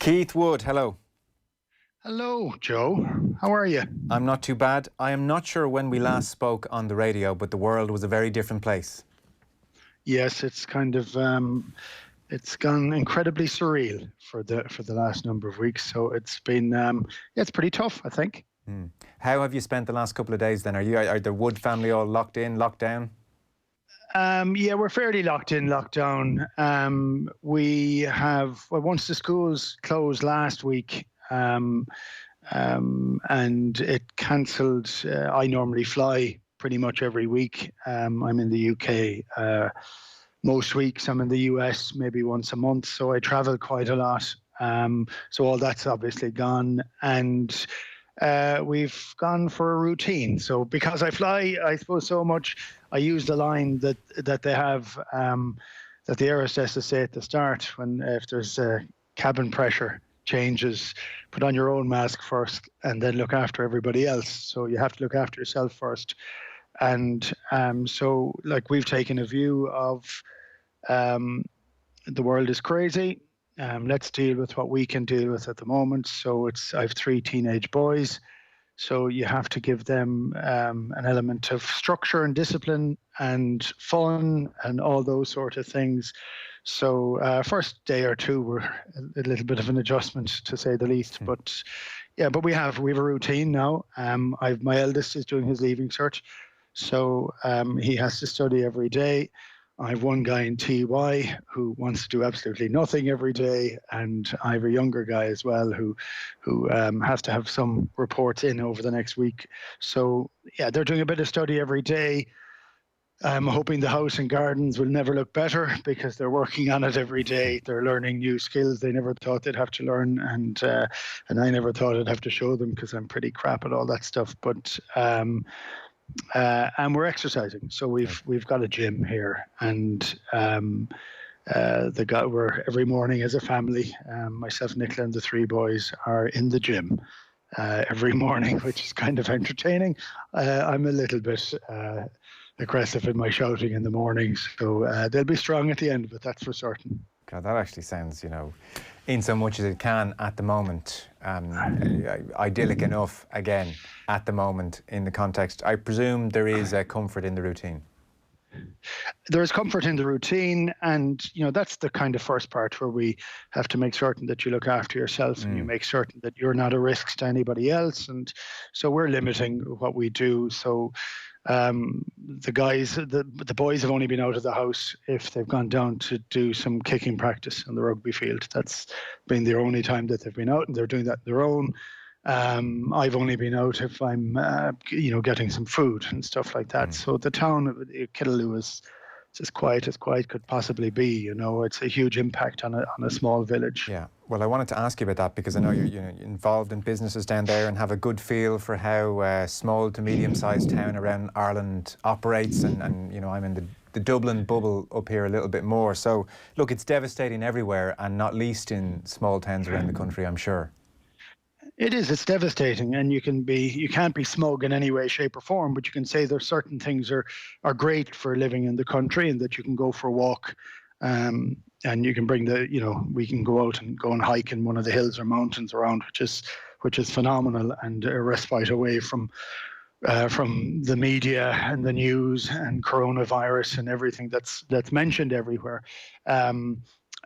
Keith Wood, hello. Hello, Joe. How are you? I'm not too bad. I am not sure when we last spoke on the radio, but the world was a very different place. Yes, it's kind of it's gone incredibly surreal for the last number of weeks. So it's been it's pretty tough, I think. How have you spent the last couple of days then? Are the Wood family all locked in, locked down? Yeah, we're fairly locked in, locked down. We have once the schools closed last week. And it cancelled. I normally fly pretty much every week. I'm in the UK most weeks. I'm in the US maybe once a month, so I travel quite a lot. So all that's obviously gone, and we've gone for a routine. So because I fly, I suppose so much, I use the line that they have that the air hostesses say at the start when if there's cabin pressure changes, put on your own mask first and then look after everybody else. So you have to look after yourself first. And so like we've taken a view of the world is crazy. Let's deal with what we can deal with at the moment. So I have 3 teenage boys. So you have to give them an element of structure and discipline and fun and all those sort of things. So first day or two were a little bit of an adjustment, to say the least. But yeah, but we have a routine now. My eldest is doing his leaving cert, so he has to study every day. I have one guy in TY who wants to do absolutely nothing every day, and I have a younger guy as well who has to have some reports in over the next week. So yeah, they're doing a bit of study every day. I'm hoping the house and gardens will never look better because they're working on it every day. They're learning new skills they never thought they'd have to learn, and I never thought I'd have to show them because I'm pretty crap at all that stuff. But and we're exercising, so we've got a gym here, and we're every morning as a family. Myself, Nicola, and the 3 boys are in the gym every morning, which is kind of entertaining. I'm a little bit aggressive in my shouting in the mornings, so they'll be strong at the end of it, that's for certain. God, that actually sounds, in so much as it can at the moment, idyllic enough, again, at the moment in the context. I presume there is a comfort in the routine. There is comfort in the routine, and that's the kind of first part where we have to make certain that you look after yourself and you make certain that you're not a risk to anybody else. And so we're limiting what we do. So the guys, the boys have only been out of the house if they've gone down to do some kicking practice on the rugby field. That's been the only time that they've been out, and they're doing that on their own. I've only been out if I'm, getting some food and stuff like that. So the town of Kittiloo is as quiet could possibly be. It's a huge impact on a small village. Yeah. Well, I wanted to ask you about that because I know you're involved in businesses down there and have a good feel for how a small to medium-sized town around Ireland operates. And I'm in the Dublin bubble up here a little bit more. So, look, it's devastating everywhere, and not least in small towns around the country, I'm sure. It is. It's devastating, and you can't be smug in any way, shape, or form. But you can say there's certain things are great for living in the country, and that you can go for a walk, and you can bring we can go out and go and hike in one of the hills or mountains around, which is phenomenal, and a respite away from the media and the news and coronavirus and everything that's mentioned everywhere.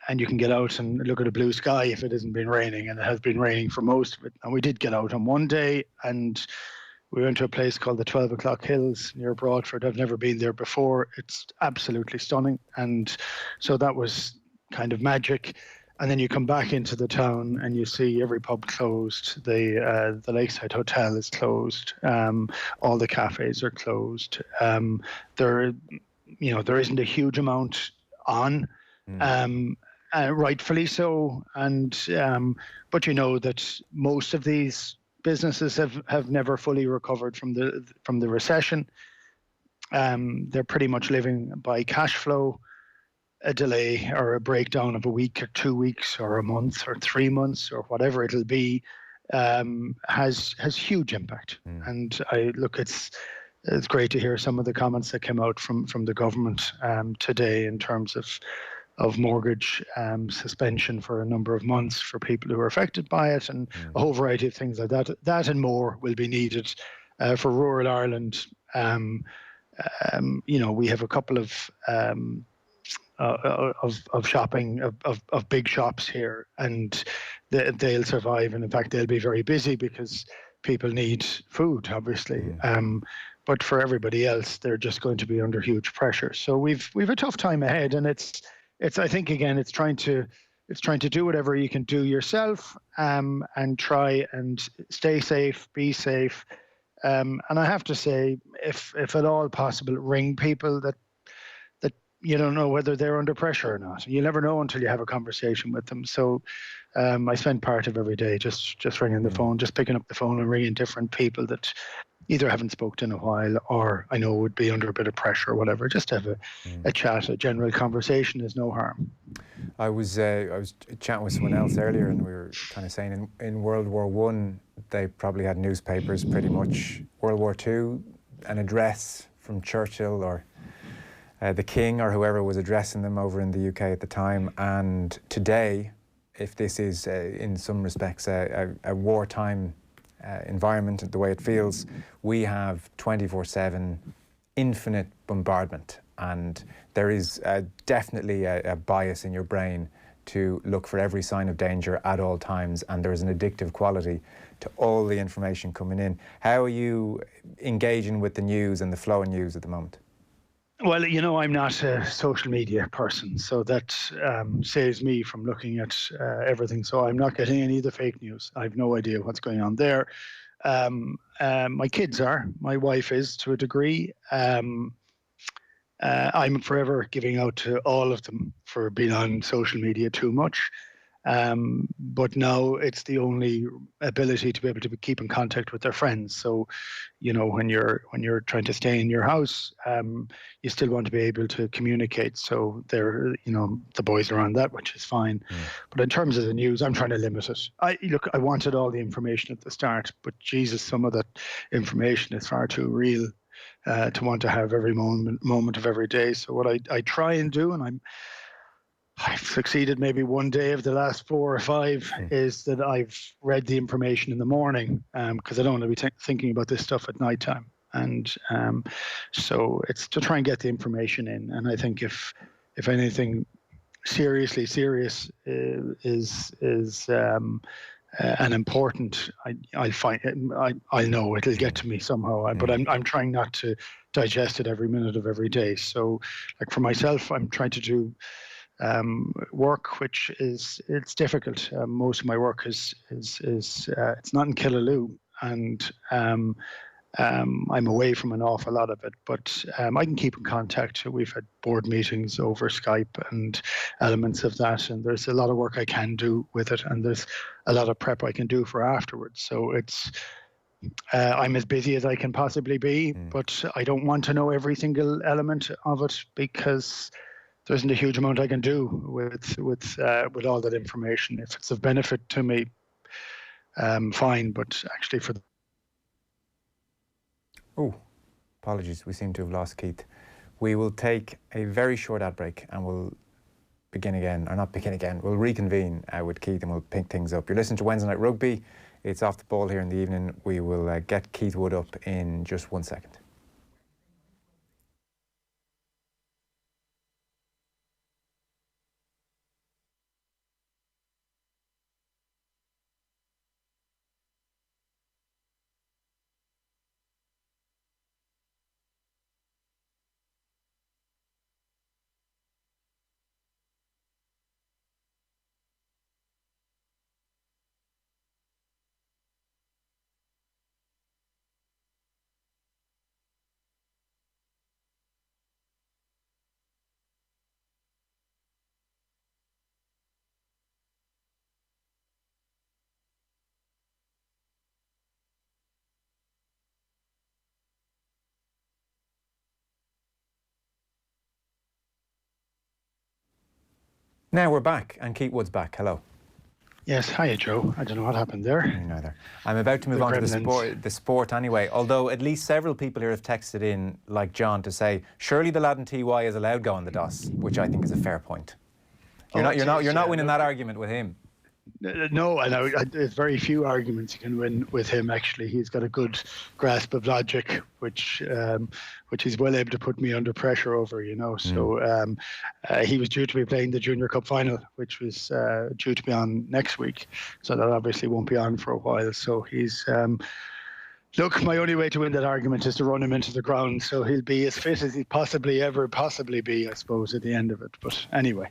And you can get out and look at a blue sky if it hasn't been raining, and it has been raining for most of it. And we did get out on one day, and we went to a place called the 12 O'Clock Hills near Broadford. I've never been there before. It's absolutely stunning. And so that was kind of magic. And then you come back into the town and you see every pub closed. The Lakeside Hotel is closed. All the cafes are closed. There isn't a huge amount on. Rightfully so, and but that most of these businesses have never fully recovered from the recession. They're pretty much living by cash flow. A delay or a breakdown of a week or 2 weeks or a month or 3 months or whatever it'll be has huge impact. And it's great to hear some of the comments that came out from the government today in terms of mortgage suspension for a number of months for people who are affected by it, and a whole variety of things like that. That and more will be needed for rural Ireland. We have a couple of shopping of big shops here, and they'll survive, and in fact they'll be very busy because people need food, obviously. But for everybody else, they're just going to be under huge pressure. So we've a tough time ahead, and it's I think again it's trying to do whatever you can do yourself, and try and stay safe, be safe. And I have to say, if at all possible, ring people that you don't know whether they're under pressure or not. You'll never know until you have a conversation with them. So I spend part of every day just ringing the phone, just picking up the phone and ringing different people that either haven't spoken in a while or I know would be under a bit of pressure or whatever. Just to have a chat, a general conversation is no harm. I was chatting with someone else earlier, and we were kind of saying in World War I, they probably had newspapers pretty much. World War II, an address from Churchill or the King or whoever was addressing them over in the UK at the time. And today, if this is in some respects a wartime environment, the way it feels, we have 24/7 infinite bombardment, and there is definitely a bias in your brain to look for every sign of danger at all times, and there is an addictive quality to all the information coming in. How are you engaging with the news and the flow of news at the moment? Well, I'm not a social media person, so that saves me from looking at everything. So I'm not getting any of the fake news. I have no idea what's going on there. My kids are. My wife is, to a degree. I'm forever giving out to all of them for being on social media too much. But now it's the only ability to be able to keep in contact with their friends. So, when you're trying to stay in your house, you still want to be able to communicate. So the boys are on that, which is fine. But in terms of the news, I'm trying to limit it. I wanted all the information at the start, but Jesus, some of that information is far too real to want to have every moment of every day. So what I try and do, and I've succeeded maybe one day of the last 4 or 5, is that I've read the information in the morning, because I don't want to be thinking about this stuff at nighttime. And so it's to try and get the information in. And I think if anything seriously serious is and important, I'll find it. I know it'll get to me somehow. But I'm trying not to digest it every minute of every day. So, like for myself, I'm trying to do work, which it's difficult. Most of my work is it's not in Killaloe, and I'm away from an awful lot of it, but I can keep in contact. We've had board meetings over Skype and elements of that, and there's a lot of work I can do with it, and there's a lot of prep I can do for afterwards. So it's I'm as busy as I can possibly be, but I don't want to know every single element of it, because there isn't a huge amount I can do with all that information. If it's of benefit to me, fine. But actually, apologies, we seem to have lost Keith. We will take a very short ad break, and we'll begin again, or not begin again. We'll reconvene with Keith, and we'll pick things up. You're listening to Wednesday Night Rugby. It's off the ball here in the evening. We will get Keith Wood up in just 1 second. Now we're back, and Keith Wood's back. Hello. Yes, hiya, Joe. I don't know what happened there. Me neither. I'm about to move on to the sport anyway, although at least several people here have texted in, like John, to say, surely the lad in TY is allowed go on the DOS, which I think is a fair point. You're not winning that argument with him. No, there's very few arguments you can win with him. Actually, he's got a good grasp of logic, which he's well able to put me under pressure over. So he was due to be playing the Junior Cup final, which was due to be on next week. So that obviously won't be on for a while. So he's. Look, my only way to win that argument is to run him into the ground. So he'll be as fit as he ever possibly be, I suppose, at the end of it. But anyway.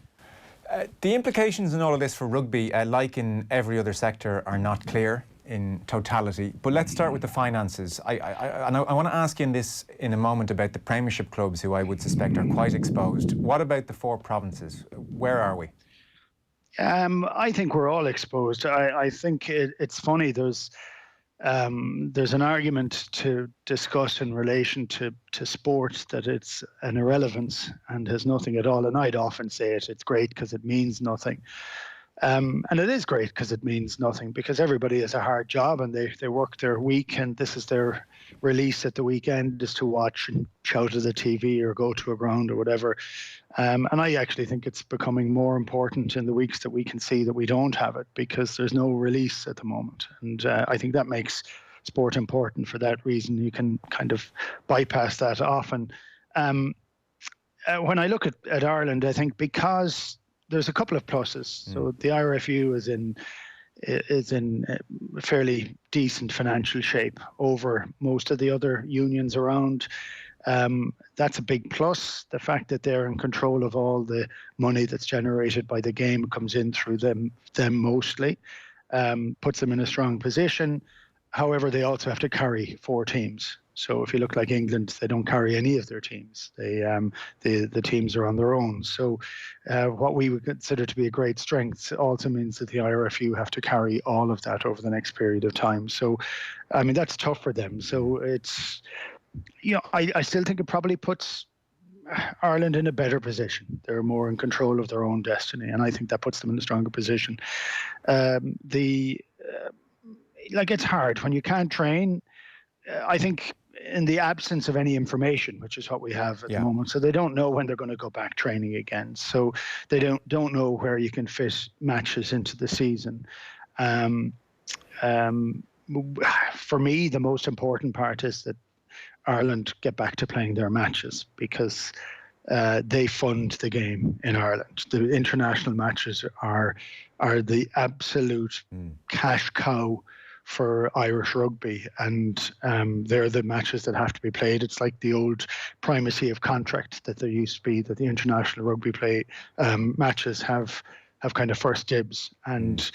The implications in all of this for rugby, like in every other sector, are not clear in totality. But let's start with the finances. I want to ask you in a moment about the Premiership clubs, who I would suspect are quite exposed. What about the 4 provinces? Where are we? I think we're all exposed. I think it's funny. There's an argument to discuss in relation to sport that it's an irrelevance and has nothing at all. And I'd often say it's great because it means nothing. And it is great because it means nothing, because everybody has a hard job and they work their week, and this is their release at the weekend, is to watch and shout at the TV or go to a ground or whatever. And I actually think it's becoming more important in the weeks that we can see that we don't have it, because there's no release at the moment. And I think that makes sport important for that reason. You can kind of bypass that often. When I look at Ireland, I think because there's a couple of pluses. So the IRFU is in fairly decent financial shape over most of the other unions around. That's a big plus. The fact that they're in control of all the money that's generated by the game comes in through them mostly, puts them in a strong position. However, they also have to carry 4 teams. So if you look like England, they don't carry any of their teams. The teams are on their own. So what we would consider to be a great strength also means that the IRFU have to carry all of that over the next period of time. So, I mean, that's tough for them. So it's, I still think it probably puts Ireland in a better position. They're more in control of their own destiny, and I think that puts them in a stronger position. It's hard when you can't train. I think in the absence of any information, which is what we have at the moment, so they don't know when they're going to go back training again. So they don't know where you can fit matches into the season. For me, the most important part is that Ireland get back to playing their matches, because they fund the game in Ireland. The international matches are the absolute cash cow for Irish rugby, and they're the matches that have to be played. It's like the old primacy of contract that there used to be, that the international rugby play matches have kind of first dibs, and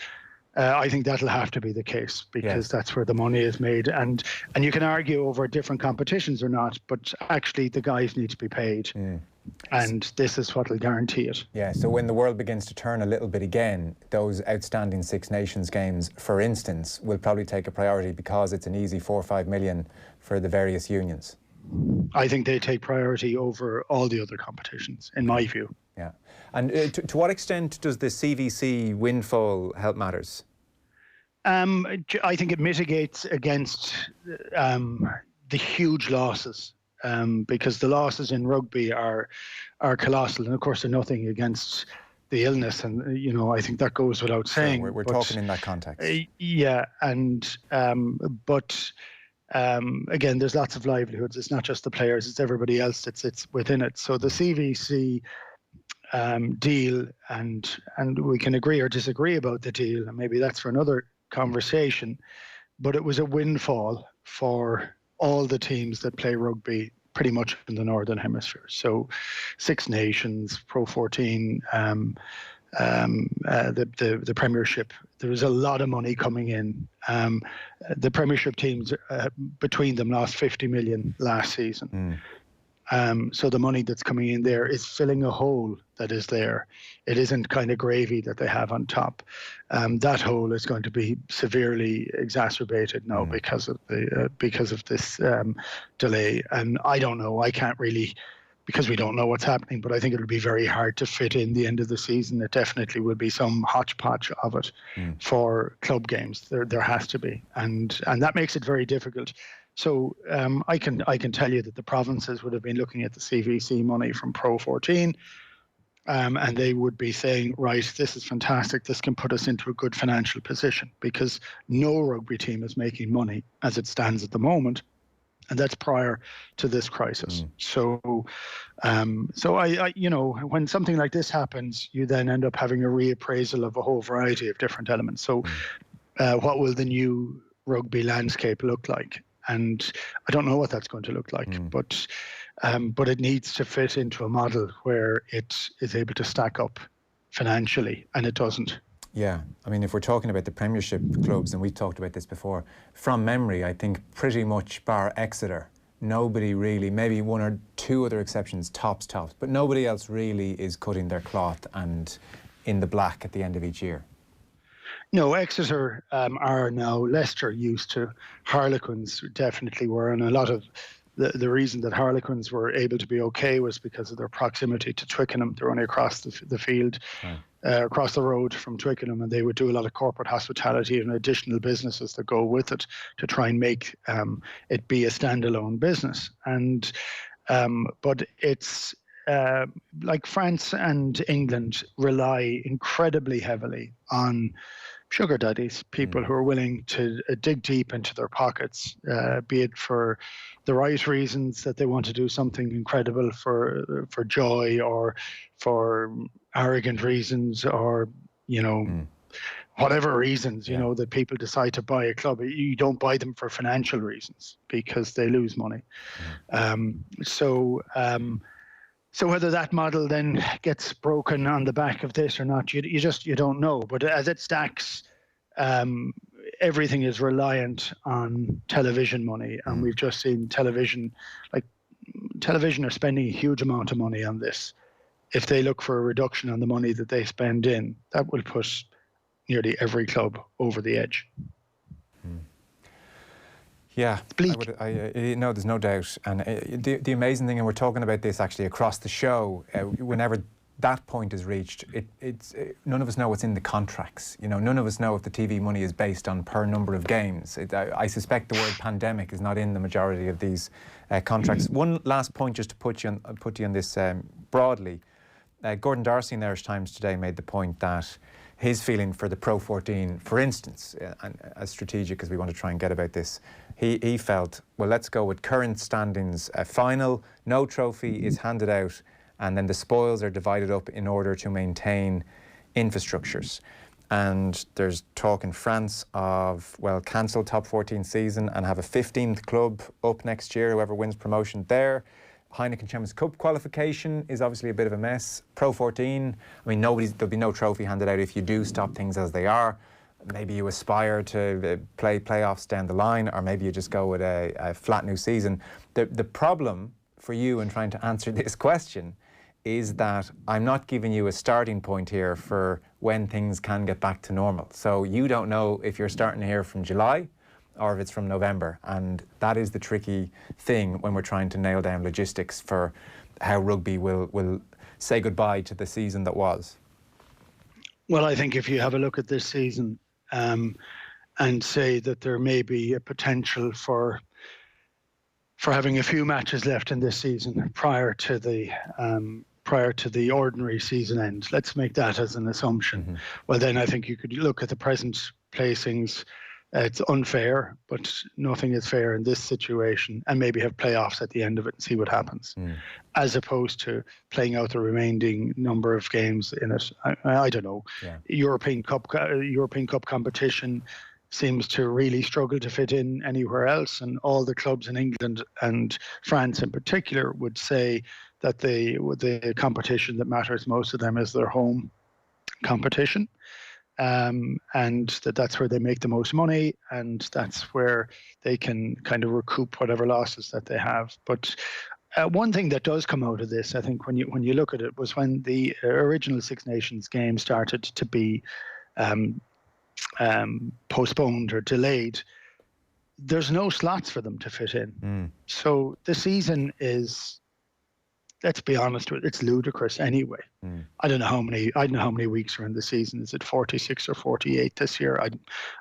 I think that'll have to be the case, because that's where the money is made. And you can argue over different competitions or not, but actually the guys need to be paid. And this is what will guarantee it. Yeah, so when the world begins to turn a little bit again, those outstanding Six Nations games, for instance, will probably take a priority, because it's an easy 4 or 5 million for the various unions. I think they take priority over all the other competitions, in my view. Yeah. And to what extent does the CVC windfall help matters? I think it mitigates against the huge losses, because the losses in rugby are colossal, and of course they're nothing against the illness, and I think that goes without saying. Sure, we're talking in that context. But again, there's lots of livelihoods. It's not just the players; it's everybody else that sits within it. So the CVC deal, and we can agree or disagree about the deal, and maybe that's for another conversation, but it was a windfall for all the teams that play rugby pretty much in the Northern Hemisphere. So Six Nations, Pro 14, the Premiership, there was a lot of money coming in. The Premiership teams, between them, lost 50 million last season. So the money that's coming in there is filling a hole that is there. It isn't kind of gravy that they have on top. That hole is going to be severely exacerbated now because of this delay. And I don't know. I can't really, because we don't know what's happening. But I think it'll be very hard to fit in the end of the season. It definitely will be some hodgepodge of it for club games. There has to be, and that makes it very difficult. So I can tell you that the provinces would have been looking at the CVC money from Pro 14 And they would be saying, right, this is fantastic. This can put us into a good financial position, because no rugby team is making money as it stands at the moment. And that's prior to this crisis. So when something like this happens, you then end up having a reappraisal of a whole variety of different elements. So what will the new rugby landscape look like? And I don't know what that's going to look like, but it needs to fit into a model where it is able to stack up financially, and it doesn't. Yeah, I mean, if we're talking about the Premiership clubs, and we've talked about this before, from memory, I think pretty much bar Exeter, nobody really, maybe one or two other exceptions, tops, but nobody else really is cutting their cloth and in the black at the end of each year. No, Exeter are now. Leicester used to. Harlequins definitely were, and a lot of the reason that Harlequins were able to be okay was because of their proximity to Twickenham. They're only across the field, across the road from Twickenham, and they would do a lot of corporate hospitality and additional businesses that go with it to try and make it be a standalone business. And but it's like France and England rely incredibly heavily on sugar daddies, people who are willing to dig deep into their pockets, be it for the right reasons, that they want to do something incredible for joy, or for arrogant reasons, or whatever reasons, that people decide to buy a club. You don't buy them for financial reasons, because they lose money. So whether that model then gets broken on the back of this or not, you don't know. But as it stacks, everything is reliant on television money, and we've just seen television are spending a huge amount of money on this. If they look for a reduction on the money that they spend in, that will push nearly every club over the edge. Yeah, bleak. No, there's no doubt. And the amazing thing, and we're talking about this actually across the show, whenever that point is reached, it's none of us know what's in the contracts. None of us know if the TV money is based on per number of games. I suspect the word pandemic is not in the majority of these contracts. One last point, just to put you on this broadly. Gordon Darcy in the Irish Times today made the point that his feeling for the Pro 14, for instance, and as strategic as we want to try and get about this, he felt, well, let's go with current standings. A final, no trophy is handed out, and then the spoils are divided up in order to maintain infrastructures. And there's talk in France of, well, cancel top 14 season and have a 15th club up next year, whoever wins promotion there. Heineken Champions Cup qualification is obviously a bit of a mess. Pro 14, I mean, there'll be no trophy handed out if you do stop things as they are. Maybe you aspire to play playoffs down the line, or maybe you just go with a flat new season. The problem for you in trying to answer this question is that I'm not giving you a starting point here for when things can get back to normal. So you don't know if you're starting here from July or if it's from November. And that is the tricky thing when we're trying to nail down logistics for how rugby will say goodbye to the season that was. Well, I think if you have a look at this season and say that there may be a potential for having a few matches left in this season prior to the ordinary season end, let's make that as an assumption. Well, then I think you could look at the present placings. It's unfair, but nothing is fair in this situation, and maybe have playoffs at the end of it and see what happens, as opposed to playing out the remaining number of games in it. I don't know. Yeah. European Cup competition seems to really struggle to fit in anywhere else, and all the clubs in England and France in particular would say that the competition that matters most to them is their home competition. And that's where they make the most money, and that's where they can kind of recoup whatever losses that they have. But one thing that does come out of this, I think, when you look at it, was when the original Six Nations game started to be postponed or delayed. There's no slots for them to fit in. So the season is, let's be honest with it, it's ludicrous anyway. I don't know how many weeks are in the season. Is it 46 or 48 this year?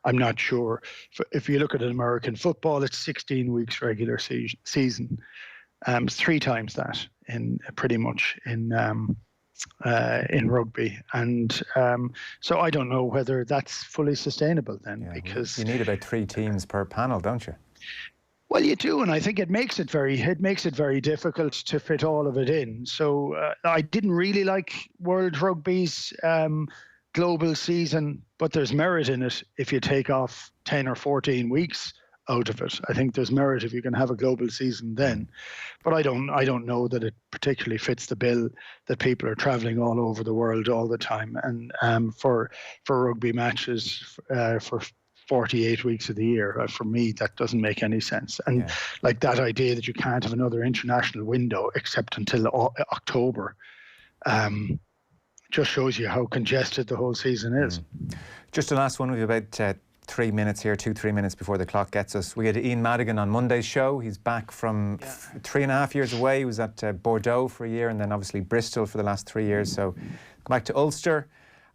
I'm not sure. If you look at American football, it's 16 weeks regular season. 3 times that in pretty much in in rugby, and so I don't know whether that's fully sustainable then, because you need about 3 teams per panel, don't you? Well, you do, and I think it makes it very difficult to fit all of it in. So I didn't really like World Rugby's global season, but there's merit in it if you take off 10 or 14 weeks out of it. I think there's merit if you can have a global season then. But I don't know that it particularly fits the bill that people are travelling all over the world all the time, and for rugby matches for 48 weeks of the year. For me, that doesn't make any sense. And like that idea that you can't have another international window except until October, just shows you how congested the whole season is. Just the last one, we've about 3 minutes here, 2-3 minutes before the clock gets us. We had Ian Madigan on Monday's show. He's back from 3.5 years away. He was at Bordeaux for a year and then obviously Bristol for the last 3 years. So come back to Ulster.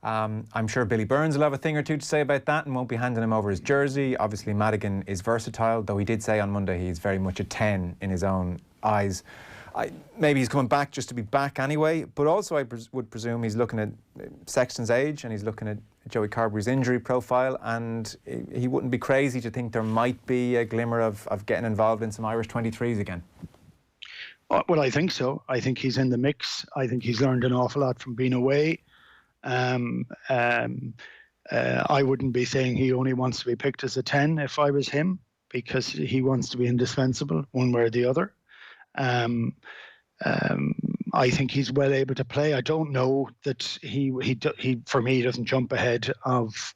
I'm sure Billy Burns will have a thing or two to say about that and won't be handing him over his jersey. Obviously Madigan is versatile, though he did say on Monday he's very much a 10 in his own eyes. Maybe he's coming back just to be back anyway, but also I would presume he's looking at Sexton's age and he's looking at Joey Carberry's injury profile, and he wouldn't be crazy to think there might be a glimmer of getting involved in some Irish 23s again. Well, I think so. I think he's in the mix. I think he's learned an awful lot from being away. I wouldn't be saying he only wants to be picked as a 10 if I was him, because he wants to be indispensable one way or the other. I think he's well able to play. I don't know that he for me doesn't jump ahead of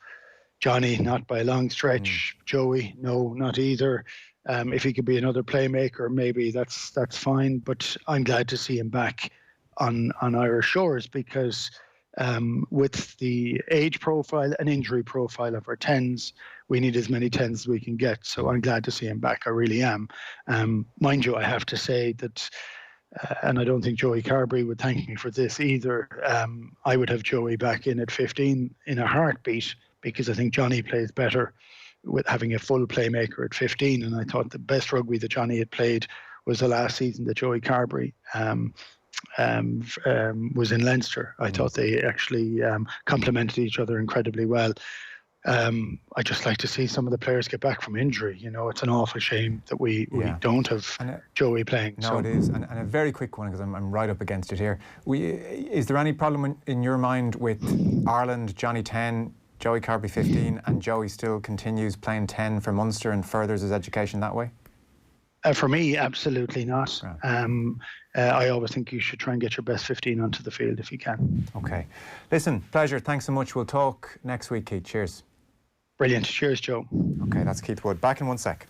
Johnny, not by a long stretch. Joey, no, not either. If he could be another playmaker, maybe that's fine. But I'm glad to see him back on Irish shores, because with the age profile and injury profile of our 10s, we need as many 10s as we can get. So I'm glad to see him back. I really am. Mind you, I have to say that, and I don't think Joey Carberry would thank me for this either, I would have Joey back in at 15 in a heartbeat, because I think Johnny plays better with having a full playmaker at 15. And I thought the best rugby that Johnny had played was the last season that Joey Carberry was in Leinster. I thought they actually complemented each other incredibly well. I just like to see some of the players get back from injury. You know, it's an awful shame that we don't have Joey playing. No, it is. And a very quick one, because I'm right up against it here. Is there any problem in your mind with Ireland, Johnny 10, Joey Carberry 15, and Joey still continues playing 10 for Munster and furthers his education that way? For me, absolutely not. Right. I always think you should try and get your best 15 onto the field if you can. Okay. Listen, pleasure. Thanks so much. We'll talk next week, Keith. Cheers. Brilliant. Cheers, Joe. Okay, that's Keith Wood. Back in 1 sec.